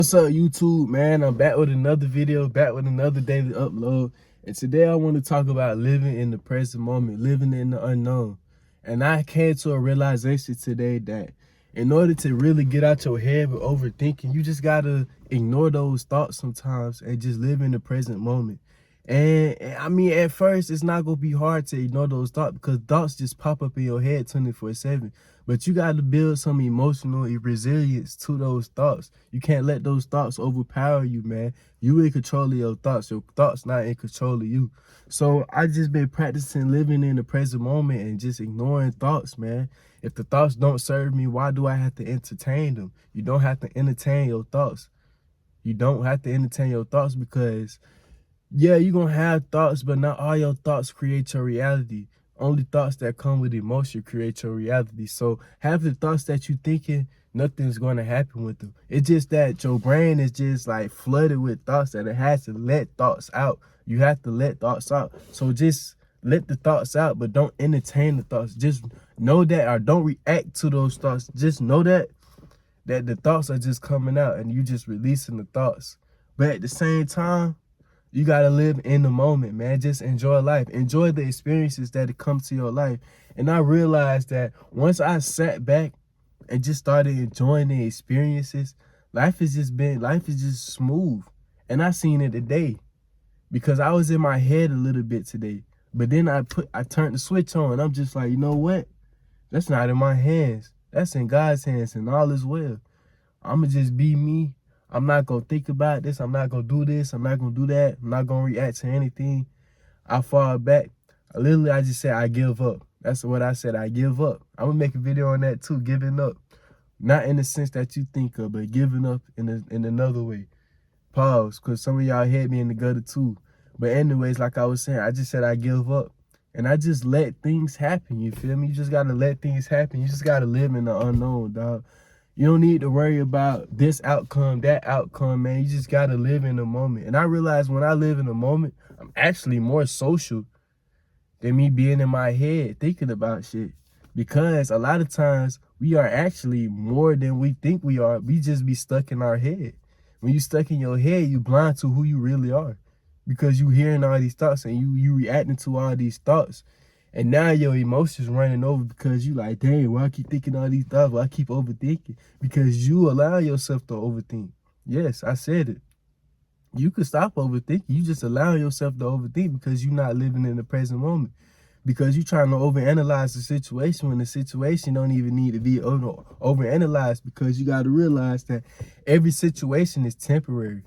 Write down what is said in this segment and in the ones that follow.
What's up, YouTube, man? I'm back with another video, back with another daily upload. And today I want to talk about living in the present moment, living in the unknown. And I came to a realization today that in order to really get out your head with overthinking, you just got to ignore those thoughts sometimes and just live in the present moment. And I mean, at first, it's not going to be hard to ignore those thoughts because thoughts just pop up in your head 24/7. But you got to build some emotional resilience to those thoughts. You can't let those thoughts overpower you, man. You in control of your thoughts. Your thoughts not in control of you. So I just been practicing living in the present moment and just ignoring thoughts, man. If the thoughts don't serve me, why do I have to entertain them? You don't have to entertain your thoughts. You don't have to entertain your thoughts because yeah, you're gonna have thoughts, but not all your thoughts create your reality. Only thoughts that come with emotion create your reality. So have the thoughts that you thinking, nothing's gonna happen with them. It's just that your brain is just like flooded with thoughts that it has to let thoughts out. You have to let thoughts out. So just let the thoughts out, but don't entertain the thoughts. Just know that, or don't react to those thoughts. Just know that the thoughts are just coming out and you just releasing the thoughts. But at the same time, you got to live in the moment, man. Just enjoy life. Enjoy the experiences that come to your life. And I realized that once I sat back and just started enjoying the experiences, life is just smooth. And I seen it today because I was in my head a little bit today. But then I turned the switch on. I'm just like, you know what? That's not in my hands. That's in God's hands, and all is well. I'ma just be me. I'm not gonna think about this. I'm not gonna do this. I'm not gonna do that. I'm not gonna react to anything. I fall back. I just said I give up. That's what I said. I give up. I'm gonna make a video on that too. Giving up, not in the sense that you think of, but giving up in another way. Pause, cause some of y'all hit me in the gutter too. But anyways, like I was saying, I just said I give up. And I just let things happen, you feel me? You just gotta let things happen. You just gotta live in the unknown, dog. You don't need to worry about this outcome, that outcome, man. You just gotta live in the moment. And I realize when I live in the moment, I'm actually more social than me being in my head thinking about shit. Because a lot of times we are actually more than we think we are. We just be stuck in our head. When you stuck in your head, you blind to who you really are. Because you hearing all these thoughts and you reacting to all these thoughts. And now your emotions running over because you like, dang, why I keep thinking all these thoughts? Why I keep overthinking? Because you allow yourself to overthink. Yes, I said it. You could stop overthinking. You just allow yourself to overthink because you're not living in the present moment. Because you're trying to overanalyze the situation when the situation don't even need to be overanalyzed, because you got to realize that every situation is temporary.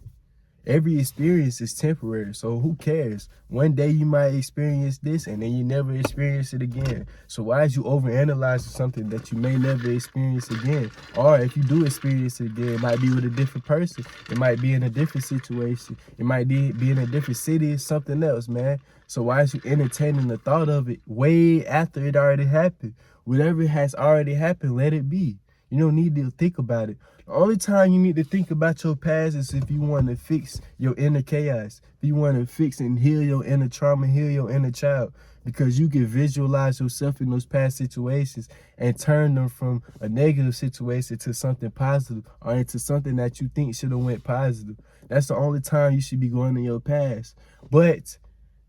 Every experience is temporary, so who cares? One day you might experience this and then you never experience it again. So why is you overanalyzing something that you may never experience again? Or if you do experience it again, it might be with a different person. It might be in a different situation. It might be in a different city or something else, man. So why is you entertaining the thought of it way after it already happened? Whatever has already happened, let it be. You don't need to think about it. The only time you need to think about your past is if you want to fix your inner chaos. If you want to fix and heal your inner trauma, heal your inner child. Because you can visualize yourself in those past situations and turn them from a negative situation to something positive, or into something that you think should have went positive. That's the only time you should be going in your past. But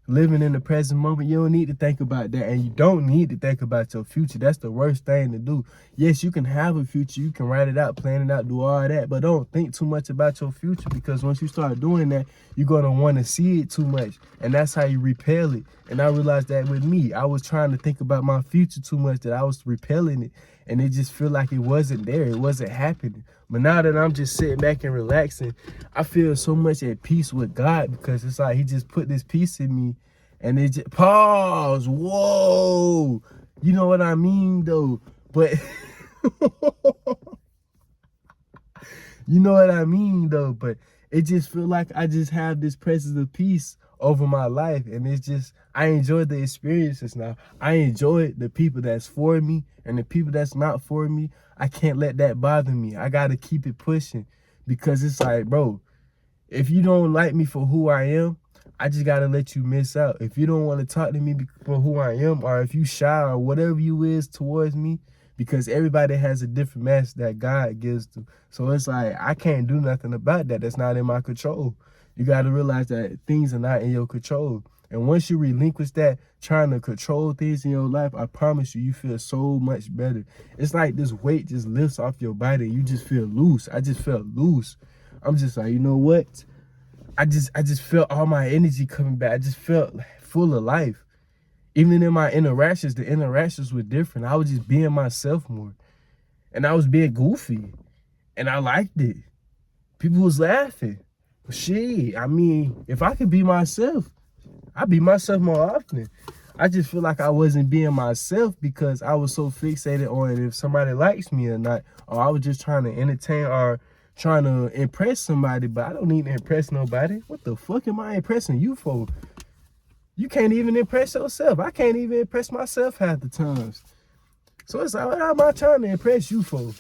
living in the present moment, you don't need to think about that, and you don't need to think about your future. That's the worst thing to do. Yes, you can have a future, you can write it out, plan it out, do all that, but don't think too much about your future, because once you start doing that, you're going to want to see it too much, and that's how you repel it. And I realized that with me, I was trying to think about my future too much, that I was repelling it, and it just feel like it wasn't there, it wasn't happening. But now that I'm just sitting back and relaxing, I feel so much at peace with God, because it's like he just put this peace in me. And it just, pause, whoa, you know what I mean though? But you know what I mean though? But it just feel like I just have this presence of peace over my life, and it's just, I enjoy the experiences now. I enjoy the people that's for me, and the people that's not for me, I can't let that bother me. I gotta keep it pushing, because it's like, bro, if you don't like me for who I am, I just gotta let you miss out. If you don't want to talk to me for who I am, or if you shy or whatever you is towards me, because everybody has a different master that God gives them. So it's like, I can't do nothing about that. That's not in my control. You got to realize that things are not in your control. And once you relinquish that, trying to control things in your life, I promise you, you feel so much better. It's like this weight just lifts off your body and you just feel loose. I just felt loose. I'm just like, you know what? I just felt all my energy coming back. I just felt full of life. Even in my interactions, the interactions were different. I was just being myself more. And I was being goofy. And I liked it. People was laughing. Shit, I mean, if I could be myself, I'd be myself more often. I just feel like I wasn't being myself because I was so fixated on if somebody likes me or not. Or I was just trying to entertain or trying to impress somebody, but I don't need to impress nobody. What the fuck am I impressing you for? You can't even impress yourself. I can't even impress myself half the times. So it's like, what am I trying to impress you for?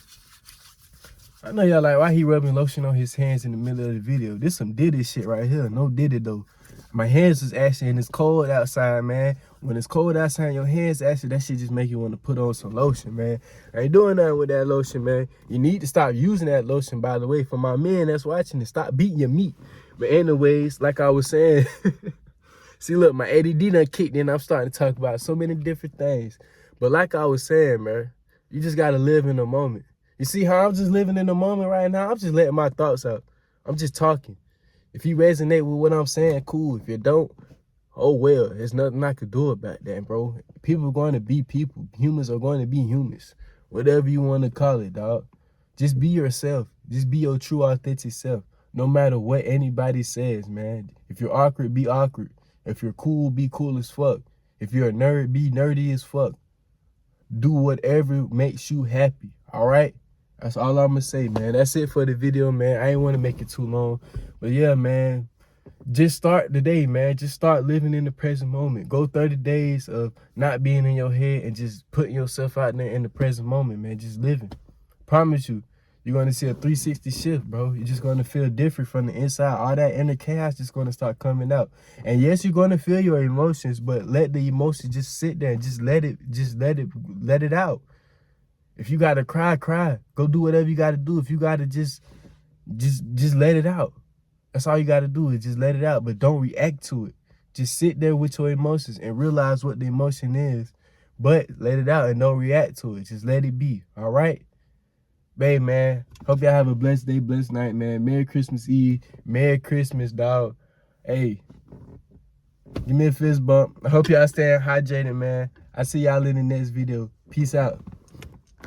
I know y'all like, why he rubbing lotion on his hands in the middle of the video? This some Diddy shit right here. No Diddy though. My hands is actually, and it's cold outside, man. When it's cold outside, your hands actually, that shit just make you want to put on some lotion, man. I ain't doing nothing with that lotion, man. You need to stop using that lotion, by the way. For my men that's watching it, stop beating your meat. But anyways, like I was saying, see, look, my ADD done kicked in. I'm starting to talk about so many different things. But like I was saying, man, you just got to live in the moment. You see how I'm just living in the moment right now? I'm just letting my thoughts out. I'm just talking. If you resonate with what I'm saying, cool. If you don't, oh well. There's nothing I could do about that, bro. People are going to be people. Humans are going to be humans. Whatever you want to call it, dog. Just be yourself. Just be your true, authentic self. No matter what anybody says, man. If you're awkward, be awkward. If you're cool, be cool as fuck. If you're a nerd, be nerdy as fuck. Do whatever makes you happy, all right? That's all I'm gonna say, man. That's it for the video, man. I ain't want to make it too long. But yeah, man, just start the day, man. Just start living in the present moment. Go 30 days of not being in your head and just putting yourself out there in the present moment, man. Just living. Promise you, you're going to see a 360 shift, bro. You're just going to feel different from the inside. All that inner chaos just going to start coming out. And yes, you're going to feel your emotions, but let the emotions just sit there and just let it out. If you got to cry, cry. Go do whatever you got to do. If you got to just let it out. That's all you got to do is just let it out, but don't react to it. Just sit there with your emotions and realize what the emotion is, but let it out and don't react to it. Just let it be, all right? Babe, man, hope y'all have a blessed day, blessed night, man. Merry Christmas Eve. Merry Christmas, dog. Hey, give me a fist bump. I hope y'all staying hydrated, man. I see y'all in the next video. Peace out.